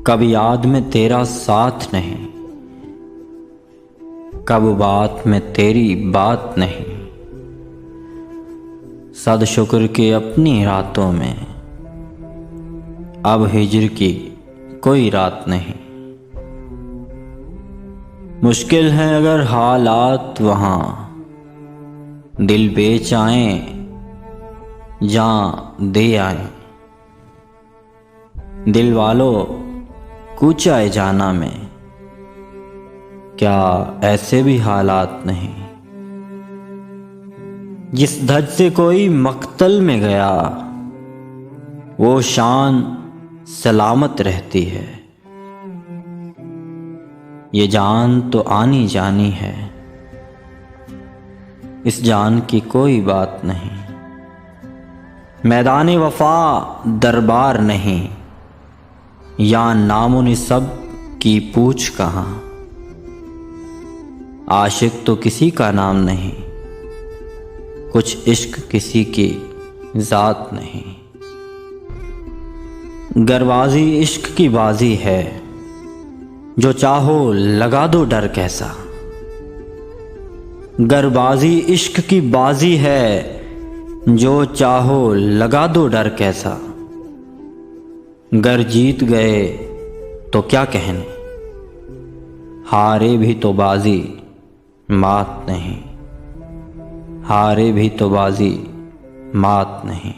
कब याद में तेरा साथ नहीं, कब बात में तेरी बात नहीं। सद शुक्र की अपनी रातों में अब हिज्र की कोई रात नहीं। मुश्किल है अगर हालात वहाँ, दिल बेच आए जान दे आए। दिल वालों कूचाए जाना में क्या ऐसे भी हालात नहीं। जिस धज से कोई मक्तल में गया वो शान सलामत रहती है। ये जान तो आनी जानी है, इस जान की कोई बात नहीं। मैदान वफा दरबार नहीं, या नामो निसब की पूछ कहाँ। आशिक तो किसी का नाम नहीं, कुछ इश्क किसी की जात नहीं। गरबाजी इश्क की बाजी है, जो चाहो लगा दो डर कैसा। गरबाजी इश्क की बाजी है, जो चाहो लगा दो डर कैसा। गर जीत गए तो क्या कहने, हारे भी तो बाजी मात नहीं। हारे भी तो बाजी मात नहीं।